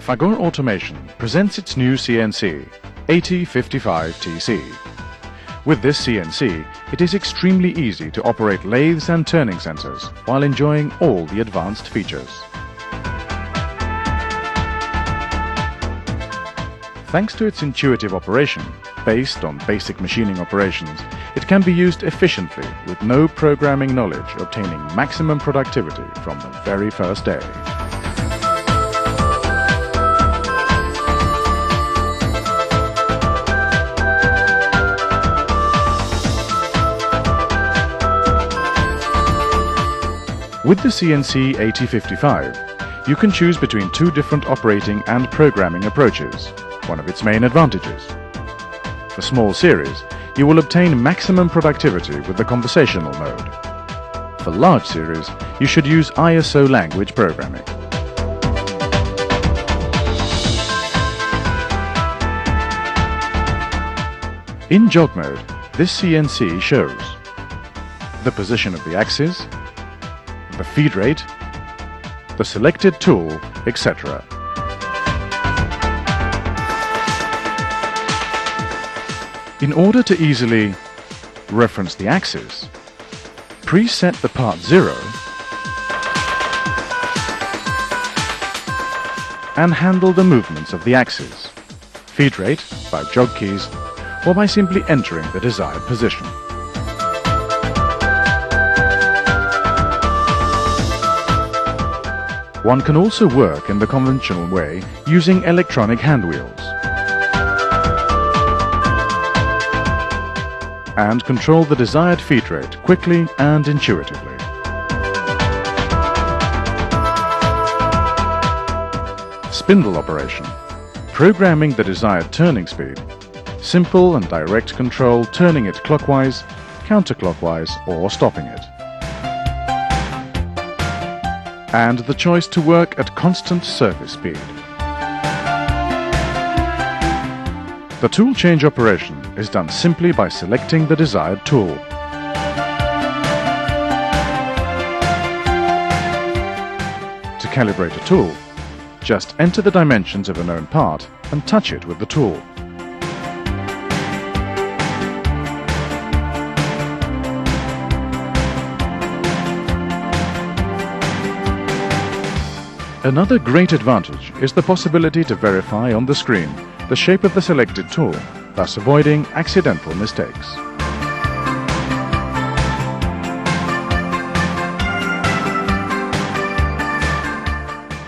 Fagor Automation presents its new CNC, 8055TC. With this CNC, it is extremely easy to operate lathes and turning sensors while enjoying all the advanced features. Thanks to its intuitive operation, based on basic machining operations, it can be used efficiently with no programming knowledge, obtaining maximum productivity from the very first day. With the CNC 8055, you can choose between two different operating and programming approaches, one of its main advantages. For small series, you will obtain maximum productivity with the conversational mode. For large series, you should use ISO language programming. In jog mode, this CNC shows the position of the axis, the feed rate, the selected tool, etc. In order to easily reference the axis, preset the part 0 and handle the movements of the axis, feed rate by jog keys or by simply entering the desired position. One can also work in the conventional way using electronic hand wheels and control the desired feed rate quickly and intuitively. Spindle operation, programming the desired turning speed, simple and direct control, turning it clockwise, counterclockwise or stopping it. And the choice to work at constant surface speed. The tool change operation is done simply by selecting the desired tool. To calibrate a tool, just enter the dimensions of a known part and touch it with the tool. Another great advantage is the possibility to verify on the screen the shape of the selected tool, thus avoiding accidental mistakes.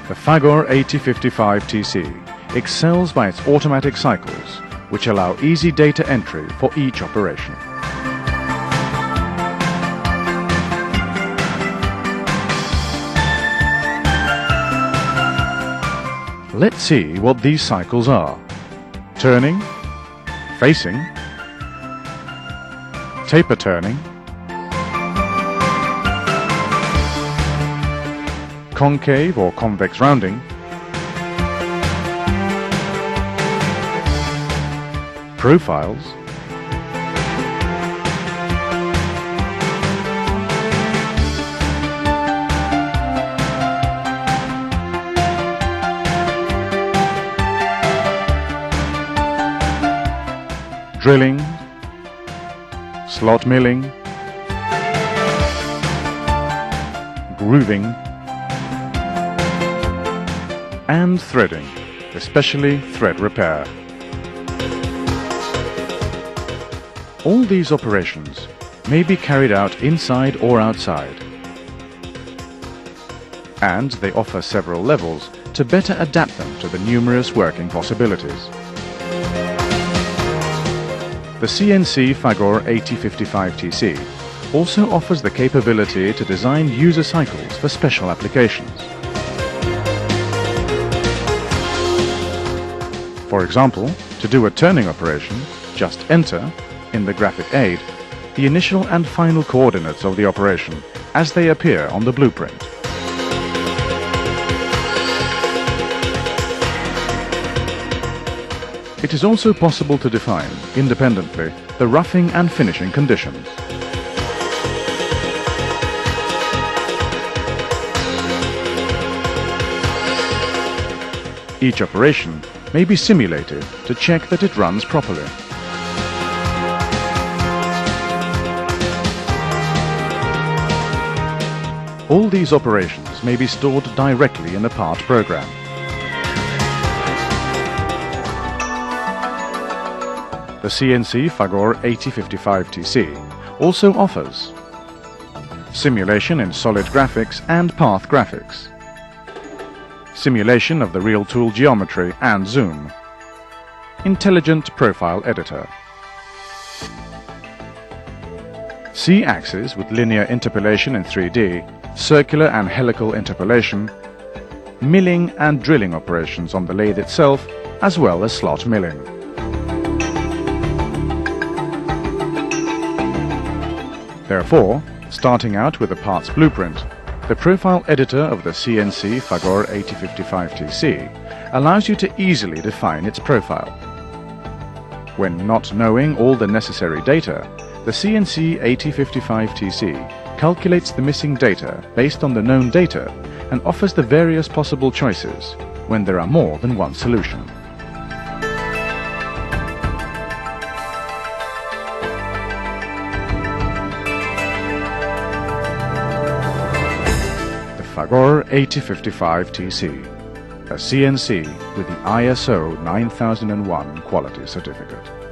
The Fagor 8055TC excels by its automatic cycles, which allow easy data entry for each operation. Let's see what these cycles are. Turning, facing, taper turning, concave or convex rounding, profiles, drilling, slot milling, grooving, and threading, especially thread repair. All these operations may be carried out inside or outside, and they offer several levels to better adapt them to the numerous working possibilities. The CNC Fagor 8055TC also offers the capability to design user cycles for special applications. For example, to do a turning operation, just enter, in the graphic aid, the initial and final coordinates of the operation as they appear on the blueprint. It is also possible to define, independently, the roughing and finishing conditions. Each operation may be simulated to check that it runs properly. All these operations may be stored directly in the part program. The CNC Fagor 8055TC also offers simulation in solid graphics and path graphics, simulation of the real tool geometry and zoom, intelligent profile editor, C-axis with linear interpolation in 3D, circular and helical interpolation, milling and drilling operations on the lathe itself, as well as slot milling. Therefore, starting out with the parts blueprint, the profile editor of the CNC Fagor 8055TC allows you to easily define its profile. When not knowing all the necessary data, the CNC 8055TC calculates the missing data based on the known data and offers the various possible choices when there are more than one solution. Fagor 8055TC, a CNC with the ISO 9001 quality certificate.